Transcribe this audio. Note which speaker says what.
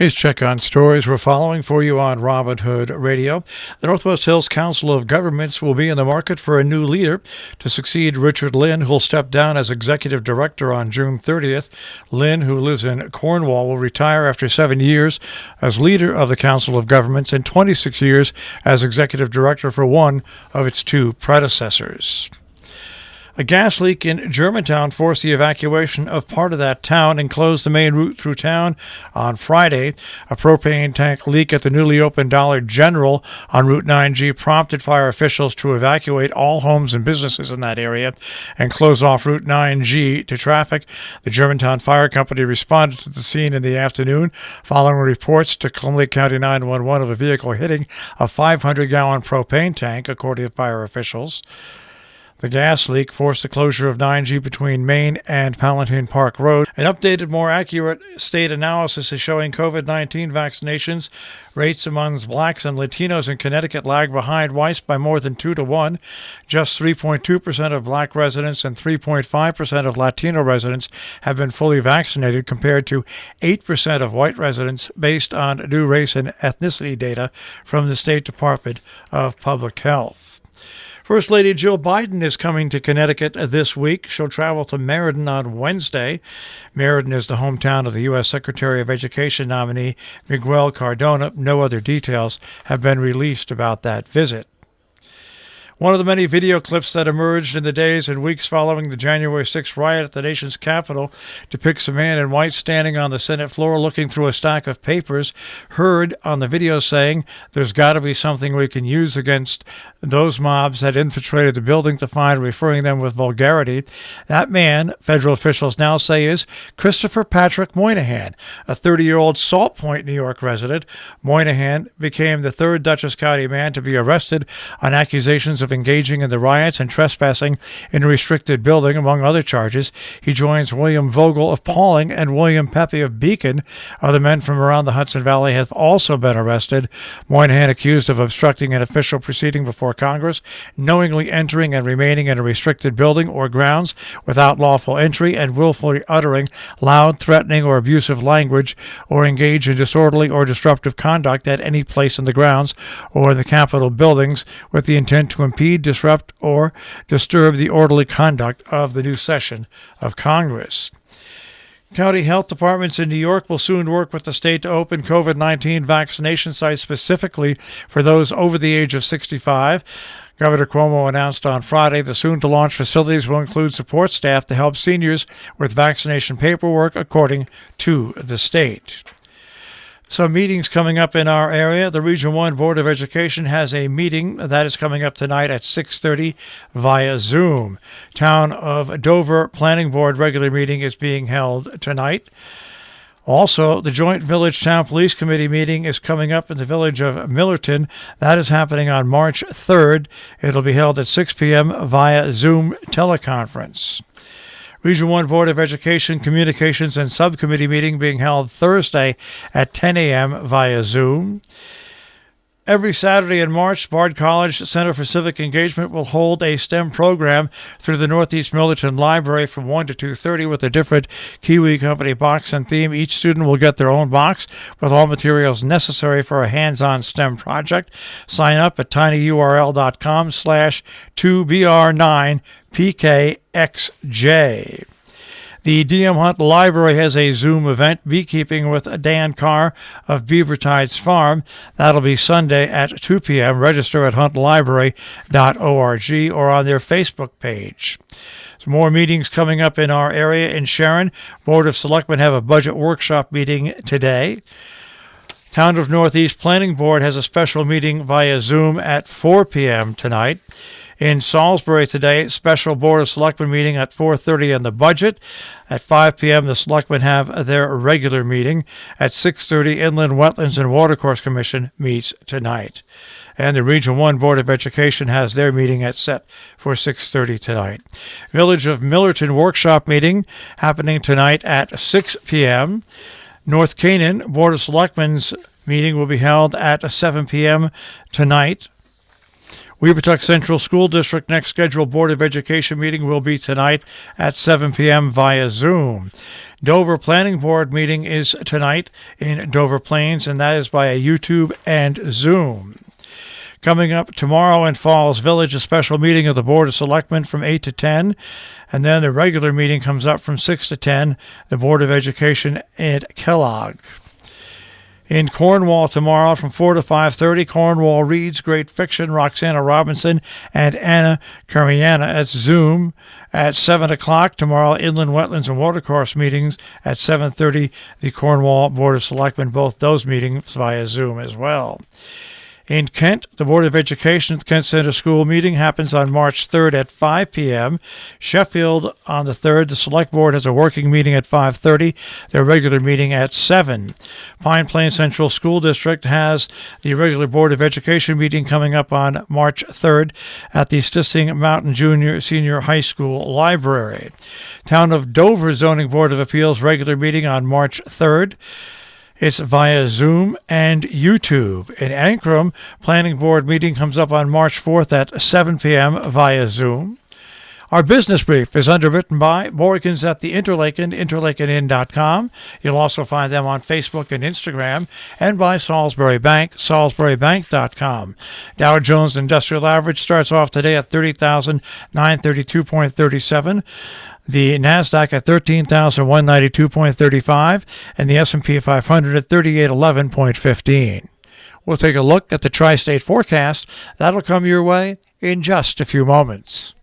Speaker 1: Here's check on stories we're following for you on Robin Hood Radio. The Northwest Hills Council of Governments will be in the market for a new leader to succeed Richard Lynn, who'll step down as executive director on June 30th. Lynn, who lives in Cornwall, will retire after 7 years as leader of the Council of Governments and 26 years as executive director for one of its two predecessors. A gas leak in Germantown forced the evacuation of part of that town and closed the main route through town on Friday. A propane tank leak at the newly opened Dollar General on Route 9G prompted fire officials to evacuate all homes and businesses in that area and close off Route 9G to traffic. The Germantown Fire Company responded to the scene in the afternoon following reports to Columbia County 911 of a vehicle hitting a 500-gallon propane tank, according to fire officials. The gas leak forced the closure of 9G between Main and Palatine Park Road. An updated, more accurate state analysis is showing COVID-19 vaccinations rates among blacks and Latinos in Connecticut lag behind whites by more than 2 to 1. Just 3.2% of black residents and 3.5% of Latino residents have been fully vaccinated, compared to 8% of white residents, based on new race and ethnicity data from the State Department of Public Health. First Lady Jill Biden is coming to Connecticut this week. She'll travel to Meriden on Wednesday. Meriden is the hometown of the U.S. Secretary of Education nominee Miguel Cardona. No other details have been released about that visit. One of the many video clips that emerged in the days and weeks following the January 6th riot at the nation's capital depicts a man in white standing on the Senate floor looking through a stack of papers, heard on the video saying, "There's got to be something we can use against those mobs that infiltrated the building," to find referring them with vulgarity. That man, federal officials now say, is Christopher Patrick Moynihan, a 30-year-old Salt Point, New York resident. Moynihan became the third Dutchess County man to be arrested on accusations of engaging in the riots and trespassing in a restricted building, among other charges. He joins William Vogel of Pauling and William Pepe of Beacon. Other men from around the Hudson Valley have also been arrested. Moynihan accused of obstructing an official proceeding before Congress, knowingly entering and remaining in a restricted building or grounds without lawful entry, and willfully uttering loud, threatening, or abusive language, or engage in disorderly or disruptive conduct at any place in the grounds or in the Capitol buildings with the intent to impede, disrupt, or disturb the orderly conduct of the new session of Congress. County health departments in New York will soon work with the state to open COVID-19 vaccination sites specifically for those over the age of 65. Governor Cuomo announced on Friday the soon-to-launch facilities will include support staff to help seniors with vaccination paperwork, according to the state. Some meetings coming up in our area. The Region 1 Board of Education has a meeting that is coming up tonight at 6:30 via Zoom. Town of Dover Planning Board regular meeting is being held tonight. Also, the Joint Village Town Police Committee meeting is coming up in the village of Millerton. That is happening on March 3rd. It'll be held at 6 p.m. via Zoom teleconference. Region 1 Board of Education Communications and Subcommittee meeting being held Thursday at 10 a.m. via Zoom. Every Saturday in March, Bard College Center for Civic Engagement will hold a STEM program through the Northeast Millerton Library from 1 to 2:30 with a different Kiwi Company box and theme. Each student will get their own box with all materials necessary for a hands-on STEM project. Sign up at tinyurl.com/2BR9PKXJ. The DM Hunt Library has a Zoom event, Beekeeping with Dan Carr of Beavertides Farm. That'll be Sunday at 2 p.m. Register at huntlibrary.org or on their Facebook page. Some more meetings coming up in our area in Sharon. Board of Selectmen have a budget workshop meeting today. Town of Northeast Planning Board has a special meeting via Zoom at 4 p.m. tonight. In Salisbury today, special Board of Selectmen meeting at 4:30 on the budget. At 5 p.m., the Selectmen have their regular meeting. At 6:30, Inland Wetlands and Watercourse Commission meets tonight. And the Region 1 Board of Education has their meeting set for 6:30 tonight. Village of Millerton workshop meeting happening tonight at 6 p.m. North Canaan Board of Selectmen's meeting will be held at 7 p.m. tonight. Weepertuck Central School District next scheduled Board of Education meeting will be tonight at 7 p.m. via Zoom. Dover Planning Board meeting is tonight in Dover Plains, and that is via YouTube and Zoom. Coming up tomorrow in Falls Village, a special meeting of the Board of Selectmen from 8 to 10, and then the regular meeting comes up from 6 to 10, the Board of Education at Kellogg. In Cornwall tomorrow from 4 to 5:30, Cornwall Reads Great Fiction, Roxana Robinson and Anna Kariana at Zoom. At 7 o'clock tomorrow, Inland Wetlands and Watercourse meetings. At 7:30, the Cornwall Board of Selectmen, both those meetings via Zoom as well. In Kent, the Board of Education at the Kent Center School meeting happens on March 3rd at 5 p.m. Sheffield on the 3rd, the Select Board has a working meeting at 5:30, their regular meeting at 7. Pine Plains Central School District has the regular Board of Education meeting coming up on March 3rd at the Stissing Mountain Junior Senior High School Library. Town of Dover Zoning Board of Appeals regular meeting on March 3rd. It's via Zoom and YouTube. In Ankrum, Planning Board meeting comes up on March 4th at 7 p.m. via Zoom. Our business brief is underwritten by Morgan's at the Interlaken, interlakenin.com. You'll also find them on Facebook and Instagram, and by Salisbury Bank, salisburybank.com. Dow Jones Industrial Average starts off today at 30,932.37. The NASDAQ at 13,192.35, and the S&P 500 at 3811.15. We'll take a look at the tri-state forecast. That'll come your way in just a few moments.